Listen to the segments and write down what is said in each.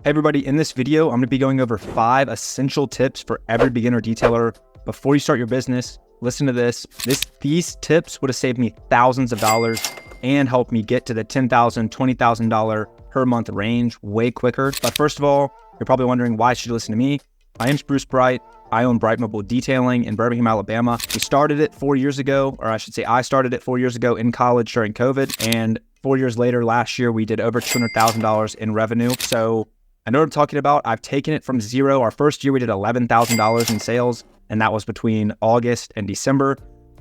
Hey everybody, in this video, I'm going to be going over 5 essential tips for every beginner detailer before you start your business. Listen to this. These tips would have saved me thousands of dollars and helped me get to the $10,000, $20,000 per month range way quicker. But first of all, you're probably wondering why should you listen to me? My name's Bruce Bright. I own Bright Mobile Detailing in Birmingham, Alabama. We started it 4 years ago, or I should say I started it 4 years ago in college during COVID. And 4 years later, last year, we did over $200,000 in revenue. So I know what I'm talking about. I've taken it from zero. Our first year, we did $11,000 in sales, and that was between August and December.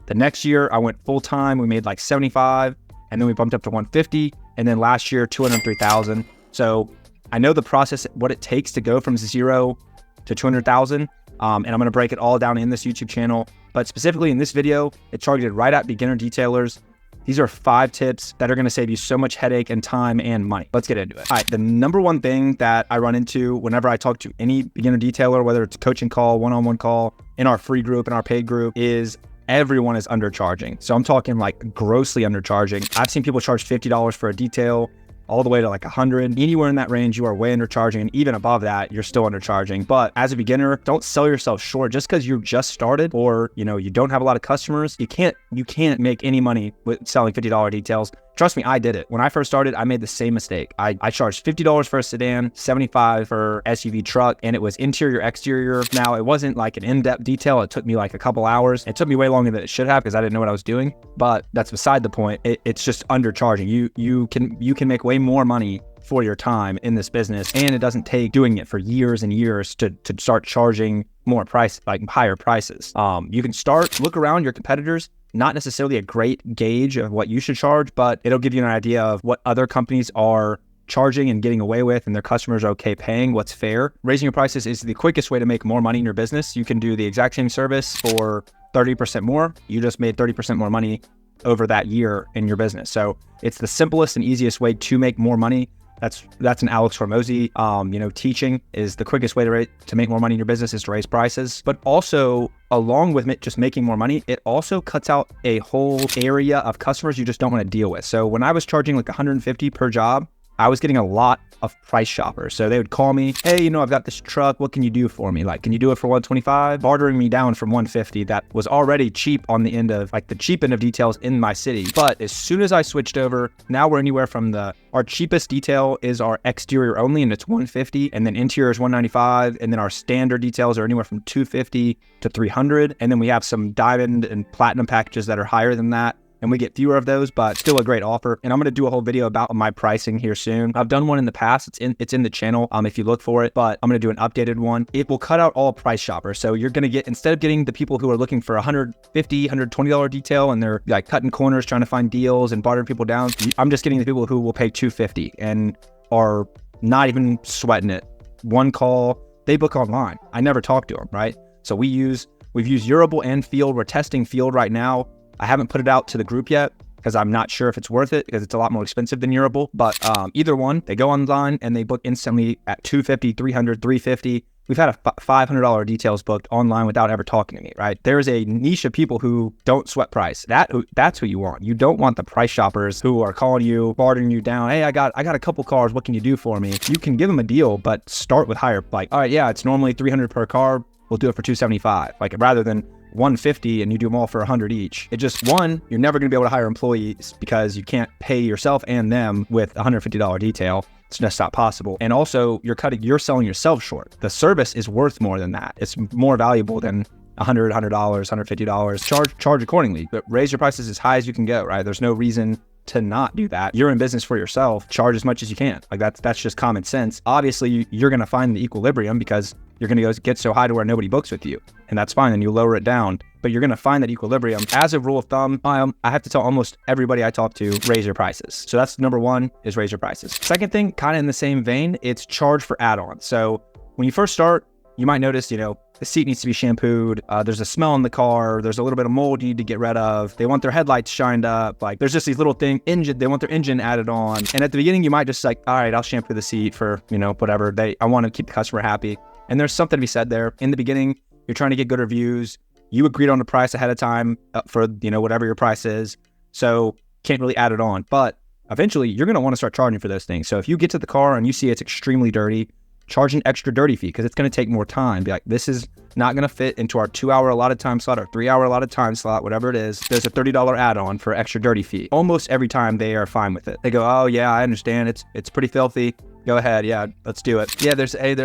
The next year, I went full time. We made like 75, and then we bumped up to 150, and then last year, 203,000. So I know the process, what it takes to go from zero to 200,000, and I'm going to break it all down in this YouTube channel. But specifically in this video, it's targeted right at beginner detailers. These are 5 tips that are going to save you so much headache and time and money. Let's get into it. All right, the number one thing that I run into whenever I talk to any beginner detailer, whether it's a coaching call, one-on-one call, in our free group, in our paid group, is everyone is undercharging. So I'm talking like grossly undercharging. I've seen people charge $50 for a detail, all the way to like 100. Anywhere in that range, you are way undercharging, and even above that, you're still undercharging. But as a beginner, don't sell yourself short just because you just started, or you don't have a lot of customers. You can't make any money with selling $50 details. Trust me, I did it. When I first started, I made the same mistake. I charged $50 for a sedan, $75 for SUV truck, and it was interior, exterior. Now, it wasn't like an in-depth detail. It took me like a couple hours. It took me way longer than it should have because I didn't know what I was doing, but that's beside the point. It's just undercharging. You can make way more money for your time in this business, and it doesn't take doing it for years and years to start charging more price, like higher prices. You can look around your competitors. Not necessarily a great gauge of what you should charge, but it'll give you an idea of what other companies are charging and getting away with, and their customers are okay paying, what's fair. Raising your prices is the quickest way to make more money in your business. You can do the exact same service for 30% more. You just made 30% more money over that year in your business. So it's the simplest and easiest way to make more money. That's an Alex Hormozi, teaching is the quickest way to make more money in your business is to raise prices. But also, along with just making more money, it also cuts out a whole area of customers you just don't want to deal with. So when I was charging like $150 per job, I was getting a lot of price shoppers. So they would call me, hey, I've got this truck. What can you do for me? Like, can you do it for $125? Bartering me down from $150. That was already cheap on the end of, like, the cheap end of details in my city. But as soon as I switched over, now we're anywhere from our cheapest detail is our exterior only, and it's $150. And then interior is $195. And then our standard details are anywhere from $250 to $300. And then we have some diamond and platinum packages that are higher than that, and we get fewer of those, but still a great offer. And I'm going to do a whole video about my pricing here soon. I've done one in the past. It's in the channel if you look for it, but I'm going to do an updated one. It will cut out all price shoppers. So you're going to get, instead of getting the people who are looking for $150, $120 detail, and they're like cutting corners trying to find deals and bartering people down, I'm just getting the people who will pay $250 and are not even sweating it. One call, they book online. I never talk to them, right? So we've used Urable and Field. We're testing Field right now. I haven't put it out to the group yet because I'm not sure if it's worth it because it's a lot more expensive than Urable. But either one, they go online and they book instantly at $250, $300, $350. We've had a $500 details booked online without ever talking to me, right? There's a niche of people who don't sweat price. That's who you want. You don't want the price shoppers who are calling you, bartering you down. Hey, I got a couple cars. What can you do for me? You can give them a deal, but start with higher. Like, all right, yeah, it's normally $300 per car. We'll do it for $275. Like, rather than $150 and you do them all for $100 each. It just, one, you're never going to be able to hire employees because you can't pay yourself and them with a $150 detail. It's just not possible. And also, you're selling yourself short. The service is worth more than that. It's more valuable than $100, $150. Charge accordingly, but raise your prices as high as you can go, right? There's no reason to not do that. You're in business for yourself. Charge as much as you can. Like, that's just common sense. Obviously, you're going to find the equilibrium because you're going to go get so high to where nobody books with you, and that's fine. And you lower it down, but you're going to find that equilibrium. As a rule of thumb, I have to tell almost everybody I talk to, raise your prices. So that's number one, is raise your prices. Second thing, kind of in the same vein, it's charge for add-ons. So when you first start, you might notice, the seat needs to be shampooed. There's a smell in the car. There's a little bit of mold you need to get rid of. They want their headlights shined up. Like, there's just these little things. They want their engine added on. And at the beginning, you might just like, all right, I'll shampoo the seat for, whatever. I want to keep the customer happy. And there's something to be said there. In the beginning, you're trying to get good reviews. You agreed on the price ahead of time for, whatever your price is. So can't really add it on. But eventually, you're going to want to start charging for those things. So if you get to the car and you see it's extremely dirty, charge an extra dirty fee because it's going to take more time. Be like, this is not going to fit into our 2-hour allotted time slot or 3-hour allotted time slot, whatever it is. There's a $30 add-on for extra dirty fee. Almost every time they are fine with it. They go, oh yeah, I understand. It's pretty filthy. Go ahead. Yeah, let's do it. Yeah,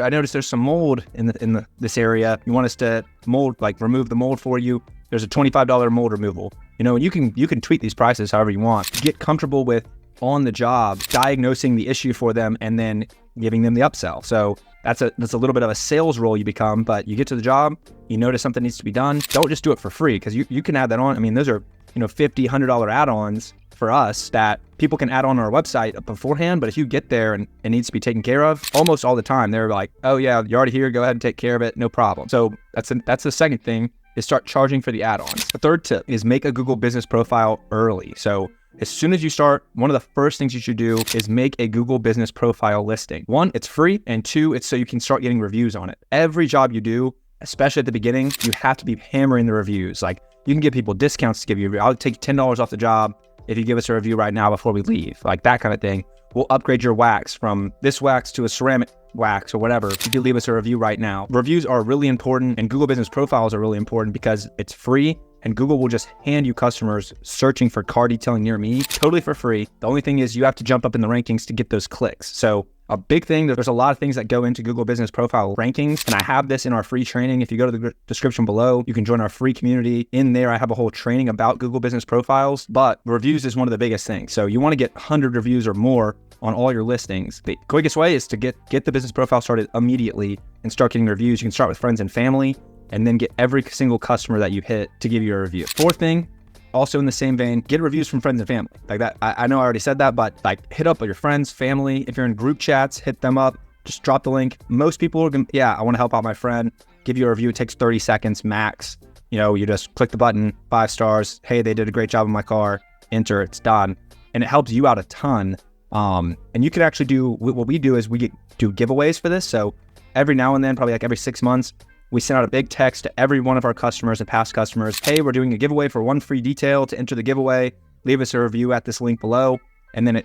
I noticed there's some mold in this area. You want us to remove the mold for you? There's a $25 mold removal. And you can tweak these prices however you want. Get comfortable with on the job diagnosing the issue for them and then giving them the upsell. So that's a little bit of a sales role you become, but you get to the job, you notice something needs to be done. Don't just do it for free because you can add that on. I mean, those are $50, $100 add-ons for us that people can add on our website beforehand. But if you get there and it needs to be taken care of, almost all the time they're like, oh yeah, you're already here, go ahead and take care of it, no problem. So that's the second thing, is start charging for the add-ons. The third tip is make a Google business profile early. So as soon as you start, one of the first things you should do is make a Google business profile listing. 1, it's free, and 2, it's so you can start getting reviews on it. Every job you do, especially at the beginning, you have to be hammering the reviews. Like, you can give people discounts to give you, I'll take $10 off the job if you give us a review right now before we leave, like that kind of thing. We'll upgrade your wax from this wax to a ceramic wax or whatever if you leave us a review right now. Reviews are really important, and Google business profiles are really important because it's free and Google will just hand you customers searching for car detailing near me totally for free. The only thing is you have to jump up in the rankings to get those clicks. So a big thing, there's a lot of things that go into Google business profile rankings, and I have this in our free training. If you go to the description below, you can join our free community. In there, I have a whole training about Google business profiles, but reviews is one of the biggest things. So you want to get 100 reviews or more on all your listings. The quickest way is to get the business profile started immediately and start getting reviews. You can start with friends and family and then get every single customer that you hit to give you a review. Fourth thing, also in the same vein, get reviews from friends and family. Like that, I know I already said that, but like hit up your friends, family. If you're in group chats, hit them up, just drop the link. Most people are gonna, I want to help out my friend, give you a review. It takes 30 seconds max. You just click the button, 5 stars. Hey, they did a great job on my car. Enter, it's done. And it helps you out a ton. And you can actually do, what we do is we do giveaways for this. So every now and then, probably like every 6 months, we send out a big text to every one of our customers and past customers. Hey, we're doing a giveaway for 1 free detail. To enter the giveaway, leave us a review at this link below. And then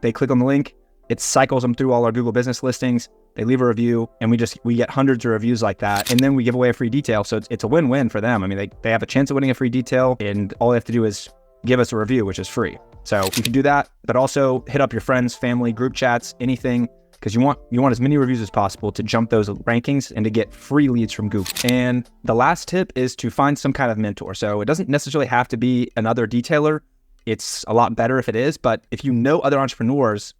they click on the link, it cycles them through all our Google business listings. They leave a review and we get hundreds of reviews like that. And then we give away a free detail. So it's a win-win for them. I mean, they have a chance of winning a free detail and all they have to do is give us a review, which is free. So you can do that, but also hit up your friends, family, group chats, anything, because you want as many reviews as possible to jump those rankings and to get free leads from Google. And the last tip is to find some kind of mentor. So it doesn't necessarily have to be another detailer. It's a lot better if it is, but if you know other entrepreneurs,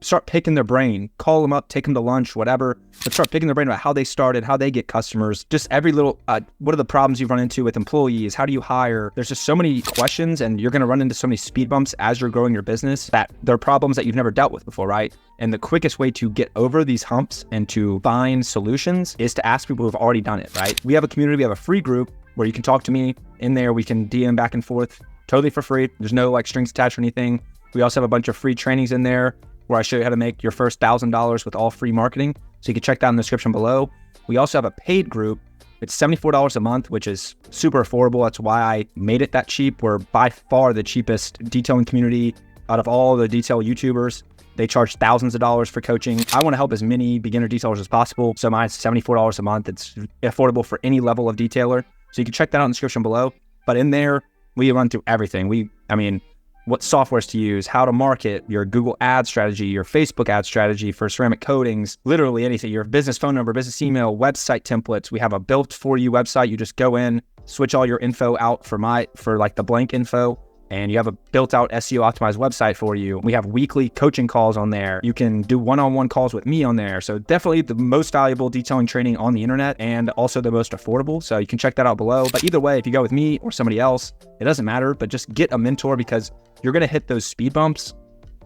start picking their brain, call them up, take them to lunch, whatever, but start picking their brain about how they started, how they get customers, just every little, what are the problems you've run into with employees? How do you hire? There's just so many questions and you're going to run into so many speed bumps as you're growing your business that there are problems that you've never dealt with before, right? And the quickest way to get over these humps and to find solutions is to ask people who've already done it, right? We have a community, we have a free group where you can talk to me in there. We can DM back and forth totally for free. There's no strings attached or anything. We also have a bunch of free trainings in there where I show you how to make your first $1,000 with all free marketing. So you can check that in the description below. We also have a paid group. It's $74 a month, which is super affordable. That's why I made it that cheap. We're by far the cheapest detailing community out of all the detail YouTubers. They charge thousands of dollars for coaching. I want to help as many beginner detailers as possible. So mine's $74 a month. It's affordable for any level of detailer. So you can check that out in the description below. But in there, we run through everything. What softwares to use, how to market, your Google ad strategy, your Facebook ad strategy for ceramic coatings, literally anything, your business phone number, business email, website templates. We have a built for you website. You just go in, switch all your info out for the blank info, and you have a built out SEO optimized website for you. We have weekly coaching calls on there. You can do one-on-one calls with me on there. So definitely the most valuable detailing training on the internet and also the most affordable. So you can check that out below. But either way, if you go with me or somebody else, it doesn't matter, but just get a mentor because you're gonna hit those speed bumps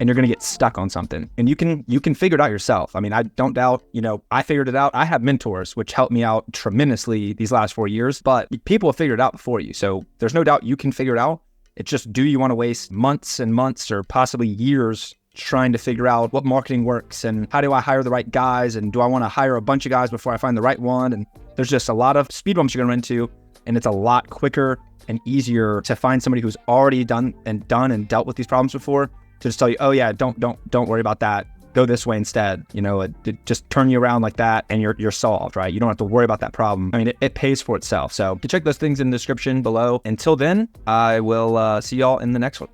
and you're gonna get stuck on something. And you can figure it out yourself. I mean, I don't doubt, I figured it out. I have mentors, which helped me out tremendously these last 4 years, but people have figured it out before you. So there's no doubt you can figure it out. It's just, do you want to waste months and months or possibly years trying to figure out what marketing works and how do I hire the right guys? And do I want to hire a bunch of guys before I find the right one? And there's just a lot of speed bumps you're going to run into, and it's a lot quicker and easier to find somebody who's already done and dealt with these problems before to just tell you, oh yeah, don't worry about that. go this way instead. You know, it just turn you around like that and you're solved, right? You don't have to worry about that problem. I mean, it pays for itself. So you can check those things in the description below. Until then, I will see y'all in the next one.